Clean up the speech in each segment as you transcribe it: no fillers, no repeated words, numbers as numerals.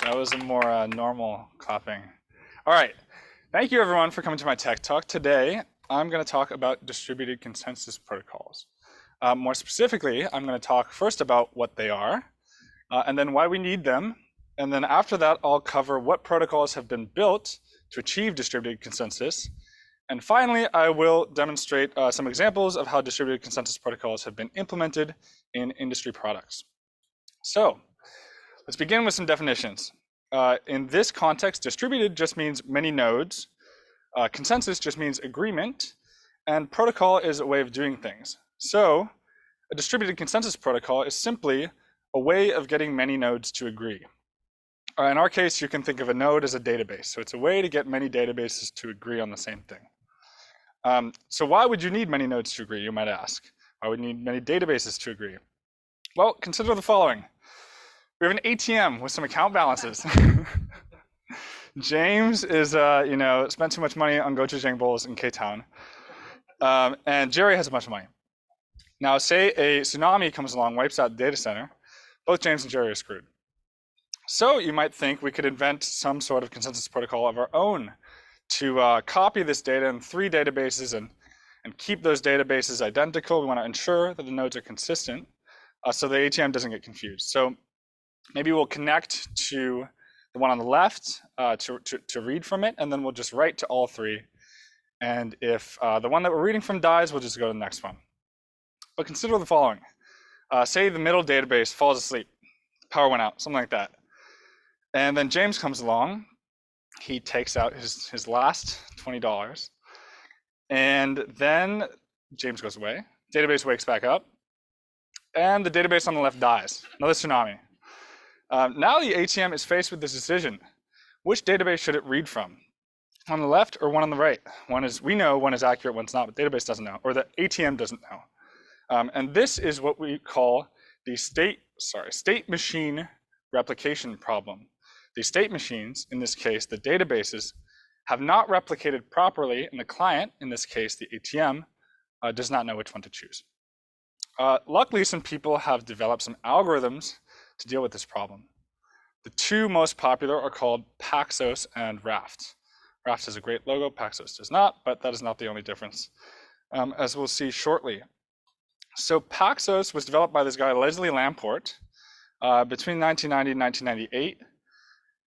That was a more normal clapping. All right. Thank you, everyone, for coming to my tech talk. Today, I'm going to talk about distributed consensus protocols. More specifically, I'm going to talk first about what they are, and then why we need them. And then after that, I'll cover what protocols have been built to achieve distributed consensus. And finally, I will demonstrate some examples of how distributed consensus protocols have been implemented in industry products. So let's begin with some definitions. In this context, distributed just means many nodes. Consensus just means agreement. And protocol is a way of doing things. So a distributed consensus protocol is simply a way of getting many nodes to agree. In our case, you can think of a node as a database. So it's a way to get many databases to agree on the same thing. So why would you need many nodes to agree, you might ask? Why would you need many databases to agree? Well, consider the following. We have an ATM with some account balances. James is, spent too much money on gochujang bowls in K-Town. And Jerry has a bunch of money. Now, say a tsunami comes along, wipes out the data center. Both James and Jerry are screwed. So you might think we could invent some sort of consensus protocol of our own to copy this data in 3 databases and keep those databases identical. We want to ensure that the nodes are consistent so the ATM doesn't get confused. So maybe we'll connect to the one on the left to read from it, and then we'll just write to all 3. And if the one that we're reading from dies, we'll just go to the next one. But consider the following. Say the middle database falls asleep, power went out, something like that. And then James comes along, he takes out his last $20, and then James goes away, database wakes back up, and the database on the left dies, another tsunami. Now the ATM is faced with this decision. Which database should it read from? On the left or one on the right? We know one is accurate, one's not, but the database doesn't know, or the ATM doesn't know. And this is what we call the state machine replication problem. The state machines, in this case, the databases, have not replicated properly, and the client, in this case, the ATM, does not know which one to choose. Luckily, some people have developed some algorithms to deal with this problem. The 2 most popular are called Paxos and Raft. Raft has a great logo, Paxos does not, but that is not the only difference, as we'll see shortly. So Paxos was developed by this guy, Leslie Lamport, between 1990 and 1998.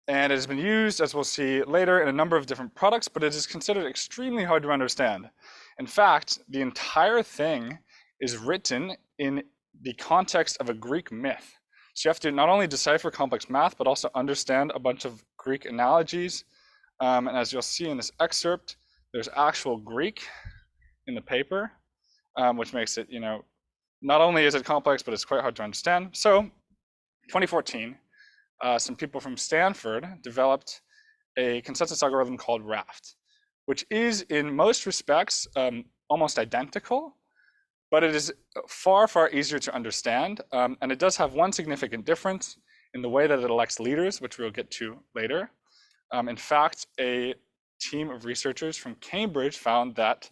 And it has been used, as we'll see later, in a number of different products, but it is considered extremely hard to understand. In fact, the entire thing is written in the context of a Greek myth. So you have to not only decipher complex math, but also understand a bunch of Greek analogies. And as you'll see in this excerpt, there's actual Greek in the paper, which makes it, not only is it complex, but it's quite hard to understand. So 2014, some people from Stanford developed a consensus algorithm called Raft, which is in most respects almost identical, but it is far, far easier to understand. And it does have one significant difference in the way that it elects leaders, which we'll get to later. In fact, a team of researchers from Cambridge found that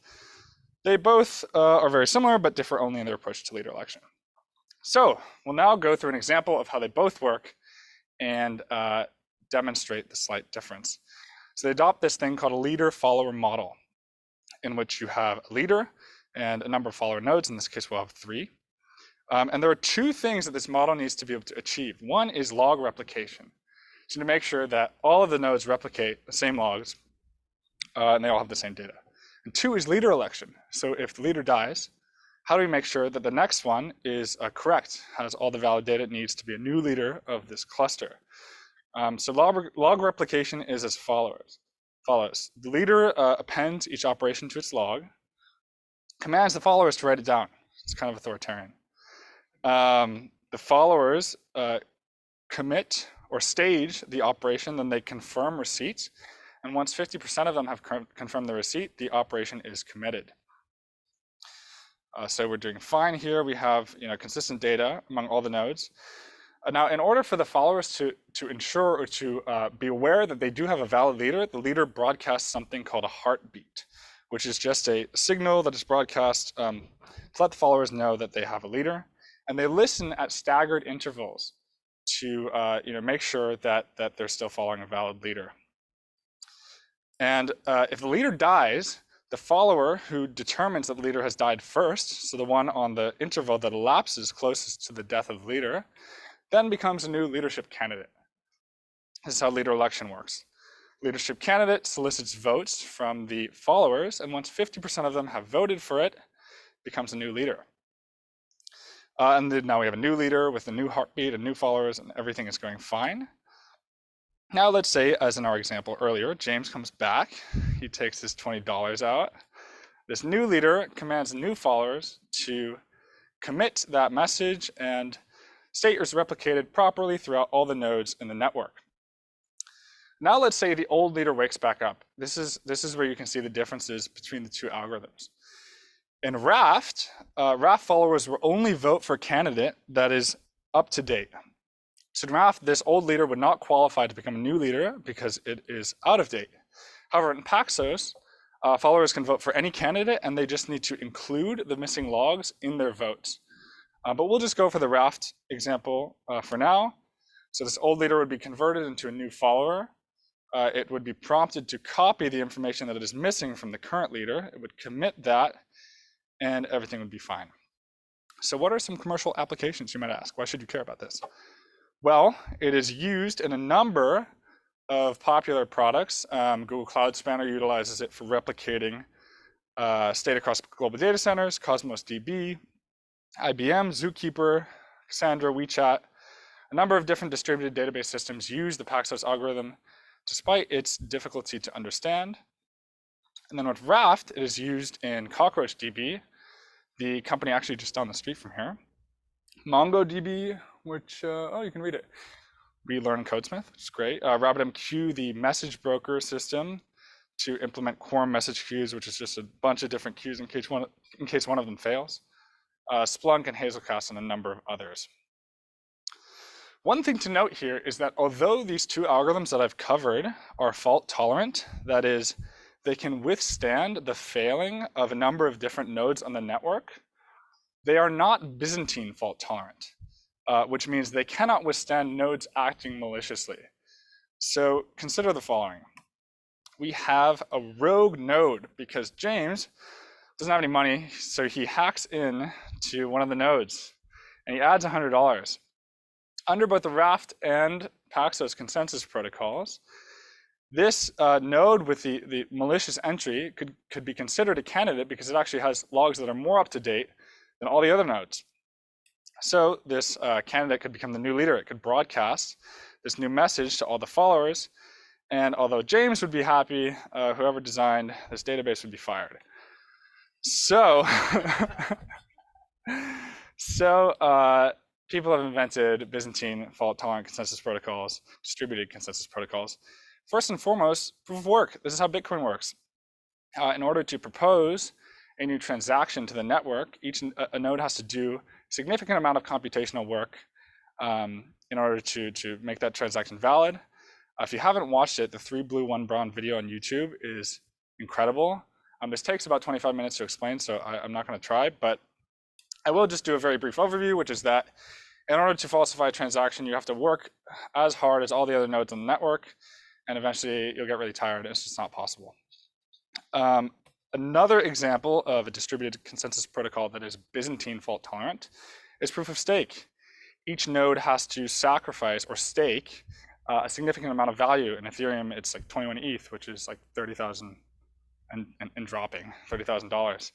they both are very similar, but differ only in their approach to leader election. So we'll now go through an example of how they both work and demonstrate the slight difference. So they adopt this thing called a leader-follower model, in which you have a leader and a number of follower nodes. In this case, we'll have 3. And there are 2 things that this model needs to be able to achieve. One is log replication. So to make sure that all of the nodes replicate the same logs, and they all have the same data. And 2 is leader election. So if the leader dies, how do we make sure that the next one is correct, has all the valid data it needs to be a new leader of this cluster? So log replication is as follows. The leader appends each operation to its log, commands the followers to write it down. It's kind of authoritarian. The followers commit or stage the operation, then they confirm receipt. And once 50% of them have confirmed the receipt, the operation is committed. So we're doing fine here. We have consistent data among all the nodes. Now, in order for the followers to ensure or to be aware that they do have a valid leader, the leader broadcasts something called a heartbeat, which is just a signal that is broadcast to let the followers know that they have a leader. And they listen at staggered intervals. to make sure that they're still following a valid leader. And if the leader dies, the follower who determines that the leader has died first, so the one on the interval that elapses closest to the death of the leader, then becomes a new leadership candidate. This is how leader election works. Leadership candidate solicits votes from the followers, and once 50% of them have voted for it, becomes a new leader. And then now we have a new leader with a new heartbeat and new followers, and everything is going fine. Now let's say, as in our example earlier, James comes back, he takes his $20 out. This new leader commands new followers to commit that message, and state is replicated properly throughout all the nodes in the network. Now let's say the old leader wakes back up. This is where you can see the differences between the two algorithms. In Raft, Raft followers will only vote for a candidate that is up to date. So in Raft, this old leader would not qualify to become a new leader because it is out of date. However, in Paxos, followers can vote for any candidate, and they just need to include the missing logs in their votes. But we'll just go for the Raft example for now. So this old leader would be converted into a new follower. It would be prompted to copy the information that it is missing from the current leader. It would commit that, and everything would be fine. So what are some commercial applications, you might ask? Why should you care about this? Well, it is used in a number of popular products. Google Cloud Spanner utilizes it for replicating state across global data centers, Cosmos DB, IBM, Zookeeper, Cassandra, WeChat. A number of different distributed database systems use the Paxos algorithm despite its difficulty to understand. And then with Raft, it is used in CockroachDB, the company actually just down the street from here. MongoDB, which, you can read it. We learn Codesmith, which is great. RabbitMQ, the message broker system to implement quorum message queues, which is just a bunch of different queues in case one of them fails. Splunk and Hazelcast and a number of others. One thing to note here is that although these two algorithms that I've covered are fault tolerant, that is, they can withstand the failing of a number of different nodes on the network, they are not Byzantine fault tolerant, which means they cannot withstand nodes acting maliciously. So consider the following. We have a rogue node because James doesn't have any money, so he hacks in to one of the nodes and he adds $100. Under both the Raft and Paxos consensus protocols, this node with the malicious entry could be considered a candidate because it actually has logs that are more up to date than all the other nodes. So this candidate could become the new leader. It could broadcast this new message to all the followers. And although James would be happy, whoever designed this database would be fired. So, people have invented Byzantine fault-tolerant consensus protocols, distributed consensus protocols. First and foremost, proof of work. This is how Bitcoin works. In order to propose a new transaction to the network, a node has to do a significant amount of computational work in order to make that transaction valid. If you haven't watched it, the 3 blue 1 brown video on YouTube is incredible. This takes about 25 minutes to explain, so I'm not going to try, but I will just do a very brief overview, which is that in order to falsify a transaction, you have to work as hard as all the other nodes on the network, and eventually you'll get really tired. It's just not possible. Another example of a distributed consensus protocol that is Byzantine fault tolerant is proof of stake. Each node has to sacrifice or stake a significant amount of value. In Ethereum, it's like 21 ETH, which is like 30,000 and dropping, $30,000.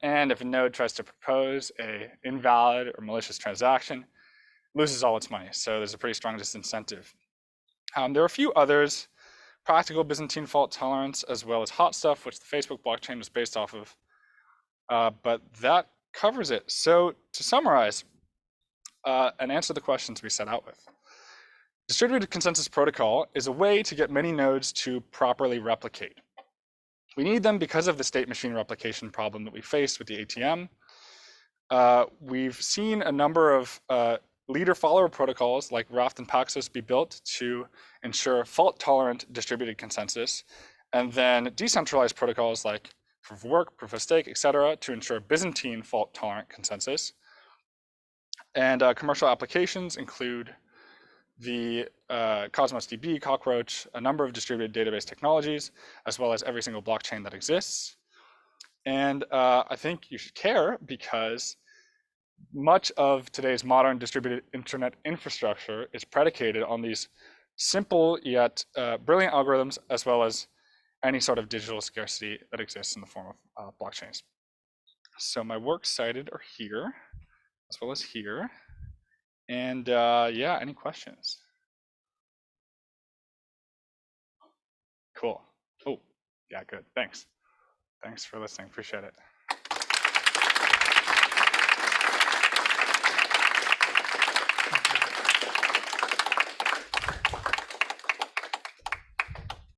And if a node tries to propose a invalid or malicious transaction, it loses all its money. So there's a pretty strong disincentive. There are a few others, practical Byzantine fault tolerance, as well as hot stuff, which the Facebook blockchain was based off of. But that covers it. So to summarize and answer the questions we set out with, distributed consensus protocol is a way to get many nodes to properly replicate. We need them because of the state machine replication problem that we faced with the ATM. We've seen a number of leader-follower protocols like Raft and Paxos be built to ensure fault-tolerant distributed consensus, and then decentralized protocols like proof of work, proof of stake, etc., to ensure Byzantine fault-tolerant consensus. And commercial applications include the Cosmos DB, Cockroach, a number of distributed database technologies, as well as every single blockchain that exists. And I think you should care because much of today's modern distributed internet infrastructure is predicated on these simple yet brilliant algorithms, as well as any sort of digital scarcity that exists in the form of blockchains. So my works cited are here, as well as here. And yeah, any questions? Cool. Oh, yeah, good. Thanks. Thanks for listening. Appreciate it.